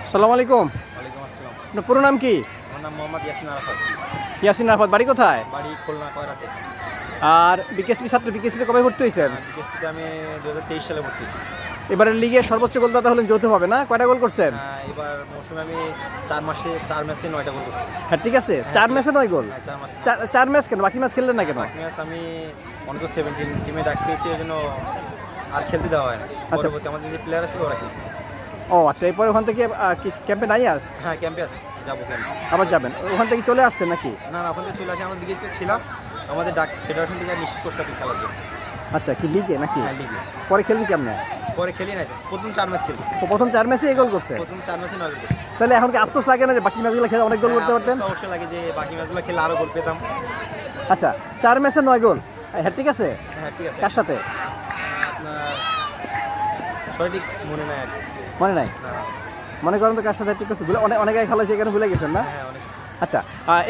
আসসালামু আলাইকুম। ওয়ালাইকুম আসসালাম। আপনার পুরো নাম কি? আমার নাম মোহাম্মদ ইয়াসিন আরাফাত। ইয়াসিন আরাফাত, বাড়ি কোথায়? বাড়ি খুলনা কয়রাতে। আর বিকেএসপি ছাত্র, বিকেএসপিতে কবে ভর্তি হয়েছেন? বিকেএসপিতে আমি 2023 সালে ভর্তি হয়েছি। এবারের লিগের সর্বোচ্চ গোলদাতা হলেন যৌথভাবে, না? কয়টা গোল করছেন? এবার মৌসুমে আমি 4 ম্যাচে 9টা গোল করছি। হ্যাঁ, ঠিক আছে। 4 ম্যাচে 9 গোল। 4 মাসে। 4 ম্যাচ কেন? বাকি ম্যাচ খেললেন না কেন? বাকি ম্যাচ আমি অন্তত 17 টিমে ডাক পেয়েছি, এজন্য আর খেলতে দেওয়া হয় না। আচ্ছা। পরবর্তী আমাদের যে প্লেয়ার ছিল ওরা খেলছে। ও আচ্ছা, এরপরে ওখান থেকে কি ক্যাম্পে নাই আর? হ্যাঁ, ক্যাম্পে আছে, যাবো ক্যাম্পে। আবার যাবেন? ওখান থেকে চলে আসছেন নাকি? না, ওখান থেকে চলে আসি। আমরা বিকেএসপি ছিলাম, আমাদের ডাক ফেডারেশন থেকে নিশ্চিত করছে আর কি খেলার জন্য। আচ্ছা, কি লিগে নাকি? হ্যাঁ, লিগে। পরে খেলবেন কেমনে? পরে খেলি নাই তো, প্রথম 4 ম্যাচ খেলছি। তো প্রথম 4 ম্যাচে এই গোল করছে। প্রথম 4 ম্যাচে 9 গোল করছি। তাহলে এখন কি আফসোস লাগে না যে বাকি ম্যাচগুলো খেলে অনেক গোল করতে পারতেন? অবশ্যই লাগে যে বাকি ম্যাচগুলো খেলে আরো গোল পেতাম। আচ্ছা, 4 ম্যাচে 9 গোল। হ্যাঁ, ঠিক আছে। হ্যাঁ, ঠিক আছে। কার সাথে? আপনার সঠিক মনে নাই আর কি। মনে নাই? না। মনে করেন তো কার সাথে ঠিক আছে, অনেক আগে খেলা হয়েছে, এখানে ভুলে গেছেন না? হ্যাঁ, অনেক। আচ্ছা,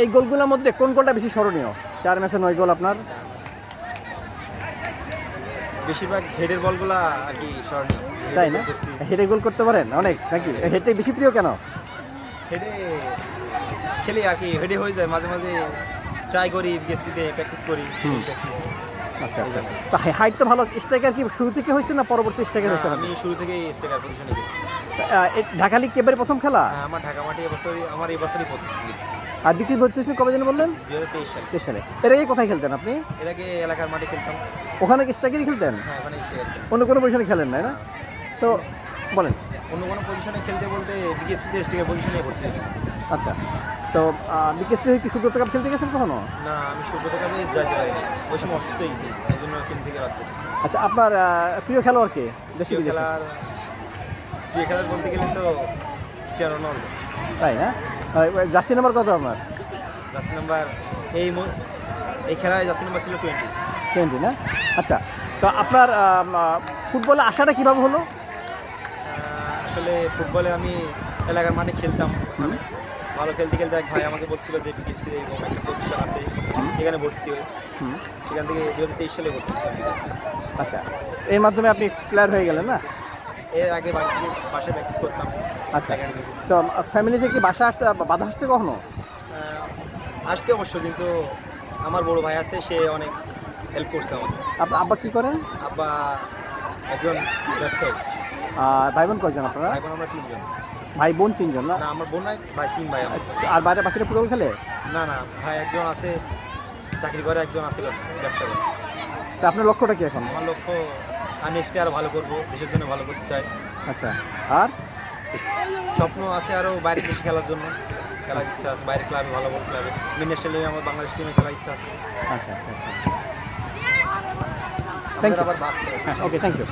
এই গোলগুলোর মধ্যে কোন গোলটা বেশি স্মরণীয়? 4 ম্যাচে 9 গোল আপনার। বেশিরভাগ হেডের বলগুলা আর কি স্মরণীয়। তাই না? হেডে গোল করতে পারেন অনেক নাকি? হেডে বেশি প্রিয় কেন? হেডে খেলি আর কি, হেডে হয়ে যায় মাঝে মাঝে। ট্রাই করি, বিএসপিতে প্র্যাকটিস করি। আচ্ছা আচ্ছা। তো হাইট তো ভালো। স্ট্রাইকার কি শুরু থেকে হয়েছে না পরবর্তী স্ট্রাইকার হয়েছে? আমি শুরু থেকেই স্ট্রাইকার পজিশনে খেলি। ঢাকা লিগ এবারে প্রথম খেলা? আমার ঢাকা মাঠে আমার এবছরই প্রথম লিগ। আর দ্বিতীয় ভর্তি হয়েছেন কবে যেন বললেন? 2023 সালে। 23 সালে। এর আগে কোথায় খেলতেন আপনি? এর আগে এলাকার মাঠে খেলতাম। ওখানে কি স্ট্রাইকারই খেলতেন? হ্যাঁ, ওখানে স্ট্রাইকার। অন্য কোনো পজিশনে খেলেন না, না? তো বলেন। অন্য কোনো পজিশনে খেলতে বলতে বিকেএসপিতে স্ট্রাইকার পজিশনে ভর্তি হয়েছি। আচ্ছা, তো বিকেএসপি কি সুব্রত কাপ খেলতে গেছেন কখনো? না, আমি সুব্রত কাপে যাইতে পারিনি। ওই সময় অসুস্থ হয়েছি, এই জন্য টিম থেকে বাদ করছি। আচ্ছা, আপনার প্রিয় খেলোয়াড় কে দেশি বিদেশি? প্রিয় খেলার বলতে গেলে তো ক্রিস্টিয়ানো রোনালদো। তাই না? জার্সি নাম্বার কত আপনার? জার্সি নাম্বার এই খেলায় জার্সি নাম্বার ছিল 20। 20 না? আচ্ছা, তো আপনার ফুটবলে আসাটা কীভাবে হলো? আসলে ফুটবলে আমি এলাকার মাঠে খেলতাম। ভালো খেলতে খেলতে এক ভাই আমাকে বলছিল যে বিকেএসপি এরকম একটা প্রতিষ্ঠান আছে, এখানে ভর্তি হয়ে। সেখান থেকে 2023 সালে ভর্তি ছিলাম বিকেএসপি। আচ্ছা, এর মাধ্যমে আপনি প্লেয়ার হয়ে গেলেন, না? এর আগে বাসায় প্র্যাকটিস করতাম। আচ্ছা, তো ফ্যামিলি থেকে বাসা আসতে বাধা আসছে কখনো? আসতে অবশ্য, কিন্তু আমার বড় ভাই আছে, সে অনেক হেল্প করছে আমাকে। আপনার আব্বা কী করেন? আব্বা একজন ব্যবসায়ী। আর ভাই বোন কয়জন আপনারা? এখন আমরা 3 জন। ভাই বোন 3 জন, না? না, আমার বোন নাই, ভাই 3 ভাই আমার। আর বাইরে বাকিরা ফুটবল খেলে? না, ভাই একজন আছে চাকরি করে, একজন আছে ব্যবসা করে। তা আপনার লক্ষ্যটা কি এখন? আমার লক্ষ্য, আমি নেক্সটে আরও ভালো করবো, দেশের জন্য ভালো করতে চাই। আচ্ছা, আর স্বপ্ন আছে আরও বাইরের দেশে খেলার জন্য, খেলার ইচ্ছা আছে, বাইরের ক্লাবে, ভালো ভালো ক্লাবে। ন্যাশনাল লিগে আমার বাংলাদেশ টিমে খেলার ইচ্ছা আছে। আচ্ছা আচ্ছা আচ্ছা। আমাদের আবার বাস। হ্যাঁ, ওকে, থ্যাংক ইউ।